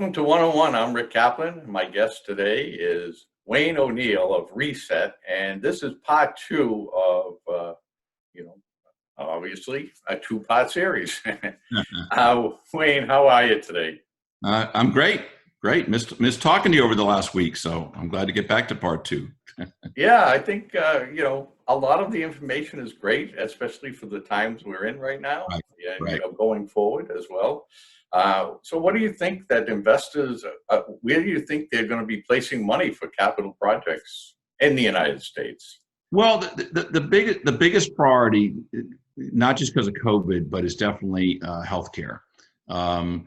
Welcome to 101. I'm Rick Kaplan. My guest today is Wayne O'Neill of Reset, and this is part two of, obviously a two-part series. Wayne, how are you today? I'm great. Missed talking to you over the last week, so I'm glad to get back to part two. Yeah, I think, a lot of the information is great, especially for the times we're in right now, Right. going forward as well. So what do you think that investors, where do you think they're going to be placing money for capital projects in the United States? Well, the biggest priority, not just because of COVID, but is definitely healthcare. I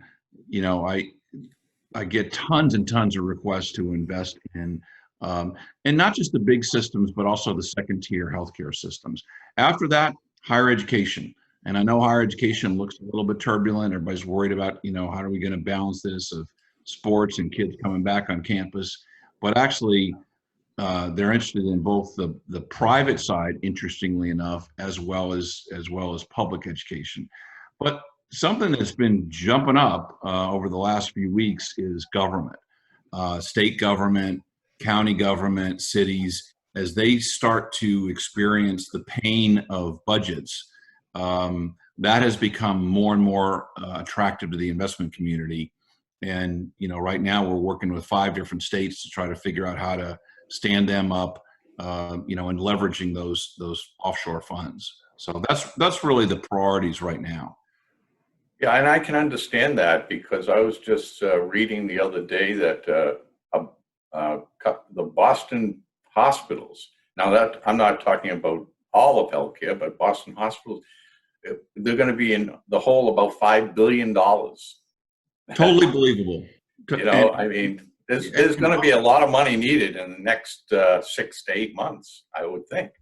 get tons and tons of requests to invest in, and not just the big systems, but also the second tier healthcare systems. After that, higher education. And I know higher education looks a little bit turbulent. Everybody's worried about, how are we going to balance this of sports and kids coming back on campus? But actually, they're interested in both the private side, interestingly enough, as well as public education. But something that's been jumping up over the last few weeks is government, state government, county government, cities, as they start to experience the pain of budgets. That has become more and more attractive to the investment community. And, right now we're working with 5 different states to try to figure out how to stand them up, and leveraging those offshore funds. So that's really the priorities right now. Yeah, and I can understand that because I was just reading the other day that the Boston hospitals, now that I'm not talking about all of healthcare, but Boston hospitals, they're going to be in the hole about $5 billion. Totally believable. There's going to be a lot of money needed in the next 6 to 8 months, I would think.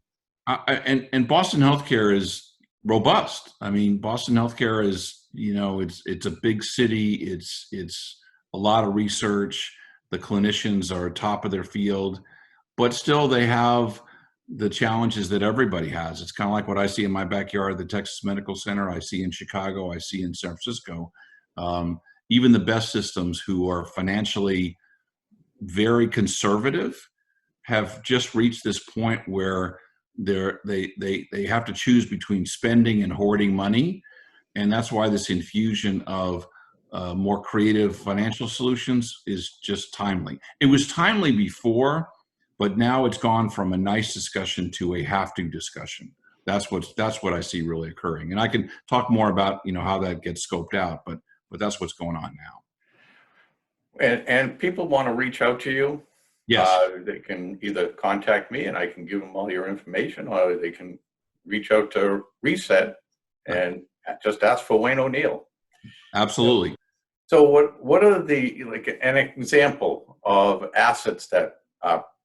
And Boston healthcare is robust. Boston healthcare is, it's a big city. It's a lot of research. The clinicians are top of their field, but still they have the challenges that everybody has. It's kind of like what I see in my backyard, the Texas Medical Center, I see in Chicago, I see in San Francisco. Even the best systems who are financially very conservative have just reached this point where they have to choose between spending and hoarding money. And that's why this infusion of more creative financial solutions is just timely. It was timely before, but now it's gone from a nice discussion to a have-to discussion. That's what I see really occurring. And I can talk more about, how that gets scoped out, but that's what's going on now. And people want to reach out to you. Yes. They can either contact me and I can give them all your information, or they can reach out to Reset and just ask for Wayne O'Neill. Absolutely. So what are an example of assets that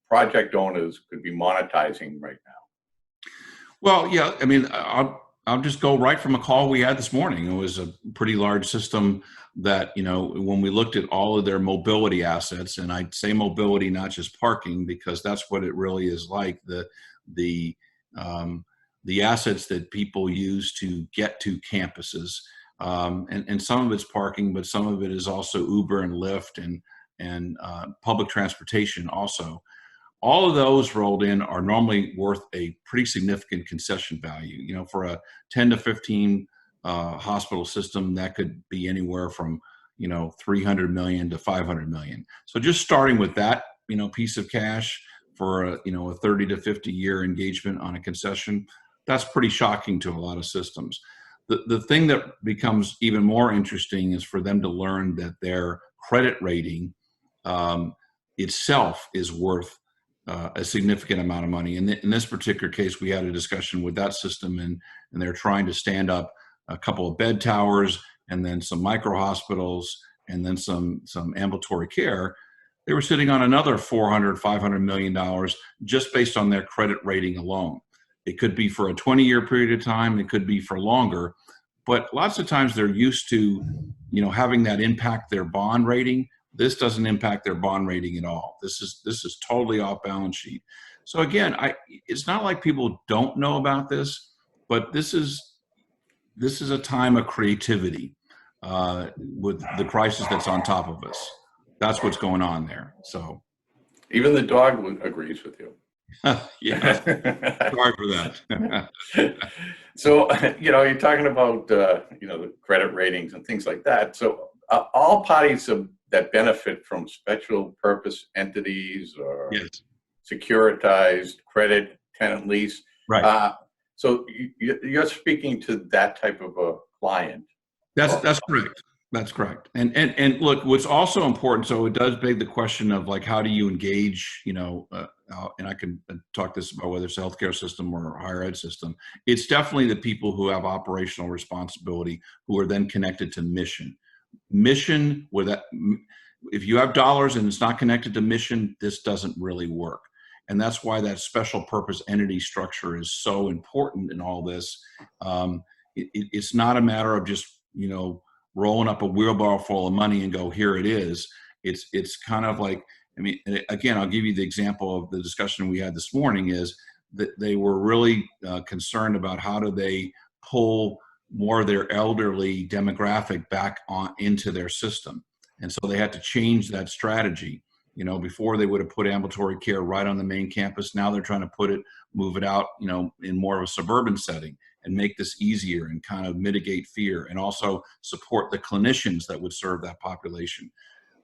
project owners could be monetizing right now? Well, yeah, I'll just go right from a call we had this morning. It was a pretty large system that, when we looked at all of their mobility assets, and I'd say mobility, not just parking, because that's what it really is like, the assets that people use to get to campuses. And some of it's parking, but some of it is also Uber and Lyft and public transportation also. All of those rolled in are normally worth a pretty significant concession value. For a 10 to 15 hospital system, that could be anywhere from 300 million to 500 million. So just starting with that piece of cash for a 30 to 50 year engagement on a concession, that's pretty shocking to a lot of systems. The thing that becomes even more interesting is for them to learn that their credit rating itself is worth a significant amount of money. In this particular case, we had a discussion with that system, and they're trying to stand up a couple of bed towers and then some micro hospitals and then some ambulatory care. They were sitting on another $400-500 million just based on their credit rating alone. It could be for a 20-year period of time. It could be for longer, but lots of times they're used to, having that impact their bond rating. This doesn't impact their bond rating at all. This is totally off balance sheet. So again, it's not like people don't know about this, but this is a time of creativity. with the crisis that's on top of us. That's what's going on there. So Even the dog agrees with you. yeah, sorry for that. So, you're talking about, the credit ratings and things like that. So, all parties that benefit from special purpose entities or Yes, securitized credit, tenant lease. right. So you're speaking to that type of a client. That's correct. That's correct. And look, what's also important. So it does beg the question of like, how do you engage? And I can talk this about whether it's a healthcare system or a higher ed system. It's definitely the people who have operational responsibility who are then connected to mission. Mission, where that if you have dollars and it's not connected to mission, this doesn't really work. And that's why that special purpose entity structure is so important in all this. It's not a matter of just rolling up a wheelbarrow full of money and go, here it is. It's kind of like, I mean, again, I'll give you the example of the discussion we had this morning is that they were really concerned about how do they pull more of their elderly demographic back on into their system. And so they had to change that strategy. Before they would have put ambulatory care right on the main campus. Now they're trying to move it out, in more of a suburban setting and make this easier and kind of mitigate fear and also support the clinicians that would serve that population.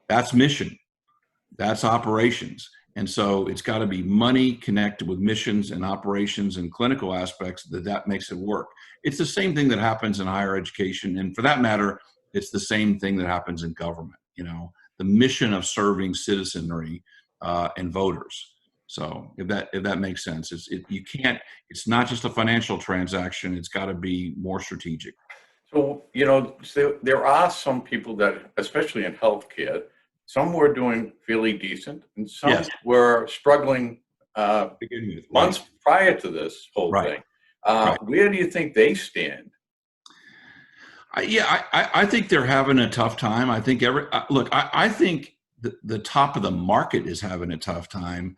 That's mission. That's operations. And so it's got to be money connected with missions and operations and clinical aspects that makes it work. It's the same thing that happens in higher education. And for that matter, it's the same thing that happens in government, the mission of serving citizenry and voters. So if that makes sense, it's not just a financial transaction. It's got to be more strategic. So, there are some people that, especially in healthcare, some were doing fairly decent and some Yes. were struggling months prior to this whole thing. Right. Where do you think they stand? I think they're having a tough time. I think I think the top of the market is having a tough time,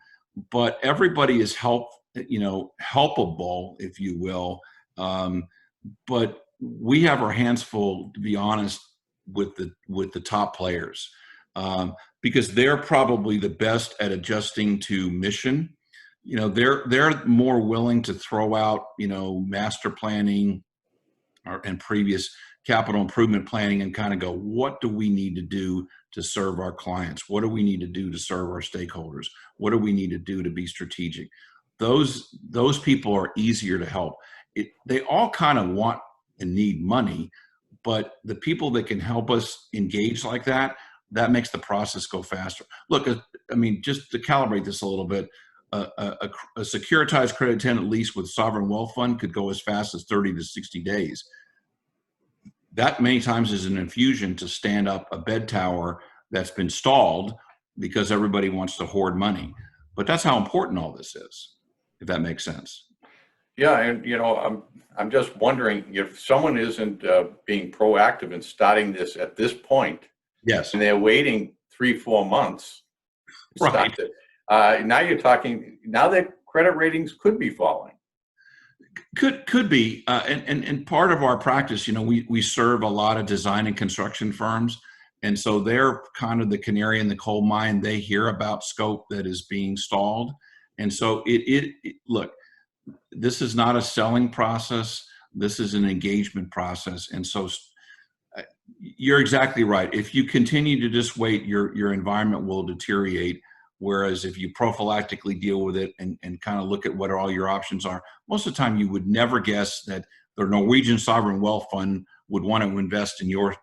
but everybody is helpable, if you will. But we have our hands full, to be honest, with the top players, because they're probably the best at adjusting to mission. They're more willing to throw out, master planning and previous capital improvement planning and kind of go, what do we need to do to serve our clients? What do we need to do to serve our stakeholders? What do we need to do to be strategic? Those people are easier to help. They all kind of want and need money, but the people that can help us engage like that makes the process go faster. Look, I mean, just to calibrate this a little bit, a securitized credit tenant lease with sovereign wealth fund could go as fast as 30 to 60 days. That many times is an infusion to stand up a bed tower that's been stalled because everybody wants to hoard money. But that's how important all this is, if that makes sense. Yeah, and I'm just wondering if someone isn't being proactive in starting this at this point. Yes. And they're waiting 3-4 months to Right. start it. Now you're talking. Now their credit ratings could be falling. Could be, and part of our practice, we serve a lot of design and construction firms, and so they're kind of the canary in the coal mine. They hear about scope that is being stalled, and so look, this is not a selling process. This is an engagement process, and so you're exactly right. If you continue to just wait, your environment will deteriorate. Whereas if you prophylactically deal with it and kind of look at what all your options are, most of the time you would never guess that the Norwegian sovereign wealth fund would want to invest in your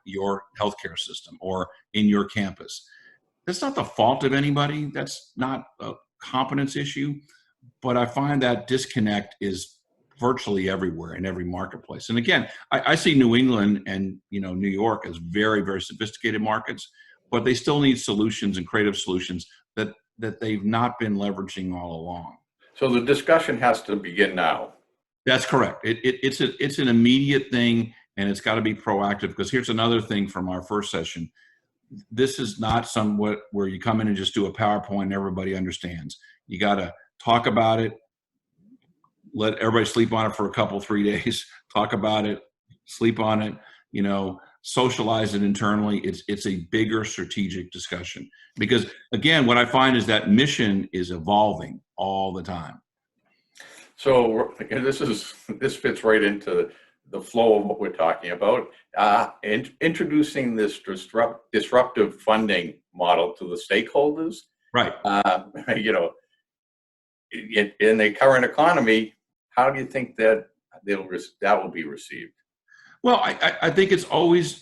healthcare system or in your campus. That's not the fault of anybody. That's not a competence issue. But I find that disconnect is virtually everywhere in every marketplace. And again, I see New England and New York as very, very sophisticated markets, but they still need solutions and creative solutions that they've not been leveraging all along. So the discussion has to begin now. That's correct. It's an immediate thing, and it's got to be proactive, because here's another thing from our first session. This is not somewhat where you come in and just do a PowerPoint and everybody understands. You got to talk about it, let everybody sleep on it for a couple, 3 days, talk about it, sleep on it, socialize it internally. It's a bigger strategic discussion, because again, what I find is that mission is evolving all the time. So this fits right into the flow of what we're talking about. Introducing this disruptive funding model to the stakeholders. Right. You know, in the current economy, how do you think that that will be received? Well, I think it's always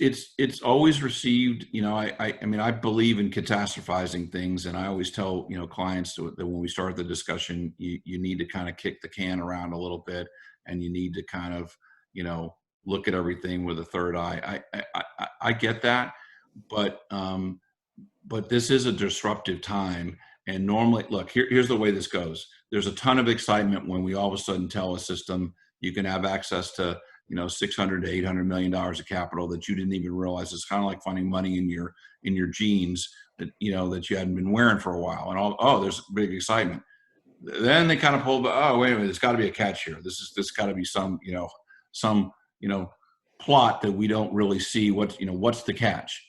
received. You know, I mean, I believe in catastrophizing things, and I always tell clients that when we start the discussion, you need to kind of kick the can around a little bit, and you need to kind of look at everything with a third eye. I get that, but this is a disruptive time, and normally, look, here's the way this goes. There's a ton of excitement when we all of a sudden tell a system you can have access to 600 to 800 million dollars of capital that you didn't even realize. It's kind of like finding money in your jeans that that you hadn't been wearing for a while, and there's big excitement. Then they kind of pull, oh wait a minute, there's got to be a catch here. This got to be some plot that we don't really see. What's the catch?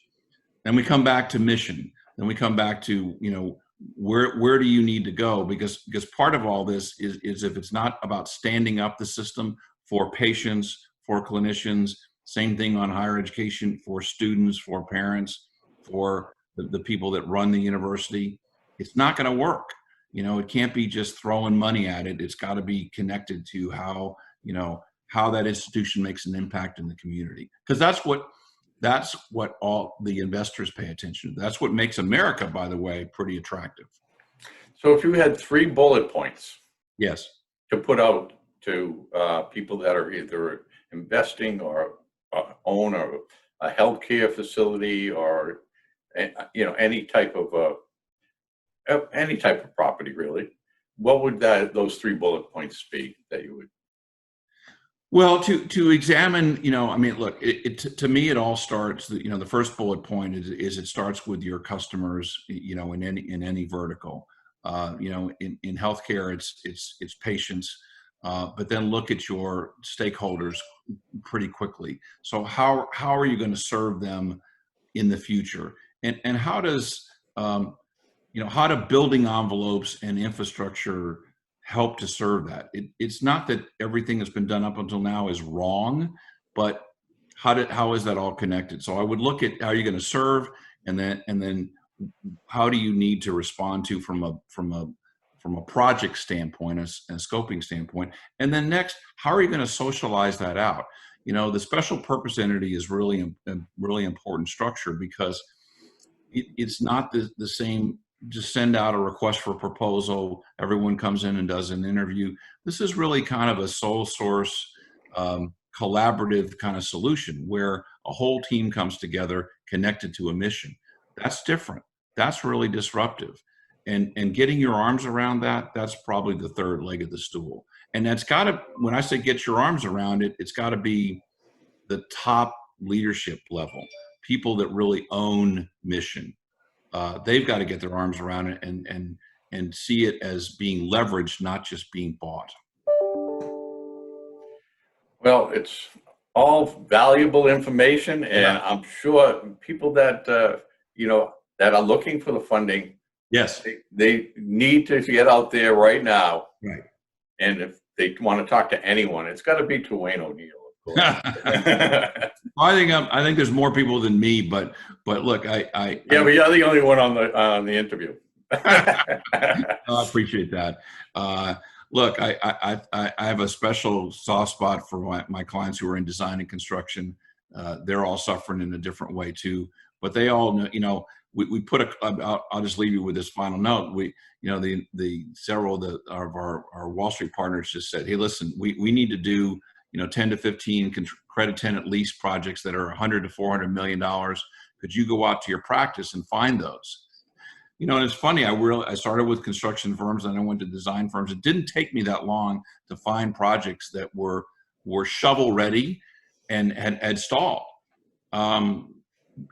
Then we come back to mission. Then we come back to where do you need to go, because part of all this is if it's not about standing up the system for patients, for clinicians, same thing on higher education, for students, for parents, for the people that run the university, it's not going to work. It can't be just throwing money at it. It's got to be connected to how that institution makes an impact in the community, because that's what all the investors pay attention to. That's what makes America, by the way, pretty attractive. So if you had 3 bullet points, yes, to put out to people that are either investing or own a healthcare facility, or any type of property, really, what would those 3 bullet points be that you would? Well, to examine, I mean, look, to me, it all starts. The first bullet point is it starts with your customers. In any vertical. In healthcare, it's patients, but then look at your stakeholders pretty quickly. So how are you going to serve them in the future, and how does how do building envelopes and infrastructure help to serve that? It's not that everything that's been done up until now is wrong, but how is that all connected? So I would look at how you're going to serve, and then how do you need to respond to from a project standpoint, a scoping standpoint, and then next, how are you going to socialize that out? The special purpose entity is really important structure, because it's not the same. Just send out a request for proposal. Everyone comes in and does an interview. This is really kind of a sole source, collaborative kind of solution where a whole team comes together connected to a mission. That's different. That's really disruptive. And getting your arms around that's probably the third leg of the stool. And that's got to, when I say get your arms around it, it's got to be the top leadership level, people that really own mission. They've got to get their arms around it and see it as being leveraged, not just being bought. Well, it's all valuable information, and I'm sure people that that are looking for the funding, yes, they need to get out there right now. Right. And if they want to talk to anyone, it's got to be to Wayne O'Neill, of course. I think there's more people than me, but look, but you're the only one on the interview. I appreciate that. Look, I have a special soft spot for my clients who are in design and construction. They're all suffering in a different way too, but they all know, we put I'll just leave you with this final note. Several of our Wall Street partners just said, hey, listen, we need to do 10 to 15 credit tenant lease projects that are 100 to 400 million dollars. Could you go out to your practice and find those? And it's funny, I started with construction firms and I went to design firms. It didn't take me that long to find projects that were shovel ready and had stalled. And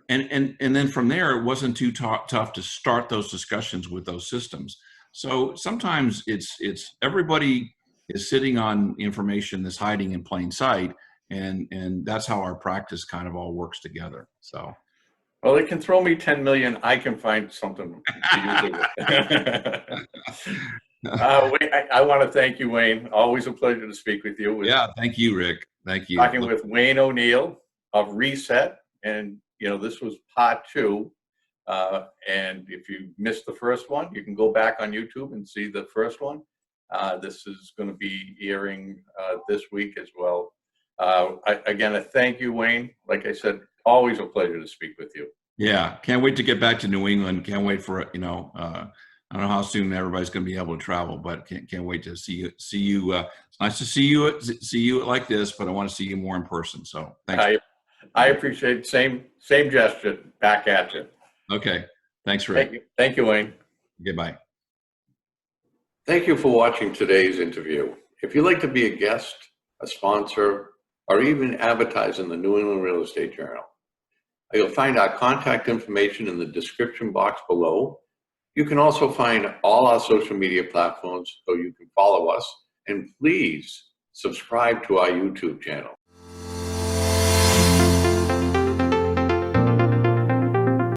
then from there, it wasn't too tough to start those discussions with those systems. So sometimes it's everybody is sitting on information that's hiding in plain sight, and that's how our practice kind of all works together. So. Well, they can throw me 10 million. I can find something to use it with. Wayne, I want to thank you, Wayne. Always a pleasure to speak with you. Yeah, thank you, Rick. Thank you. Talking with Wayne O'Neill of Reset, and this was part 2. And if you missed the first one, you can go back on YouTube and see the first one. This is going to be airing this week as well. Again, a thank you, Wayne. Like I said, always a pleasure to speak with you. Yeah, can't wait to get back to New England. Can't wait for I don't know how soon everybody's going to be able to travel, but can't wait to see you. It's nice to see you like this, but I want to see you more in person. So thanks. I appreciate same gesture back at you. Okay, thanks, Rick. Thank you, Wayne. Goodbye. Thank you for watching today's interview. If you'd like to be a guest, a sponsor, or even advertise in the New England Real Estate Journal, you'll find our contact information in the description box below. You can also find all our social media platforms so you can follow us, and please subscribe to our YouTube channel.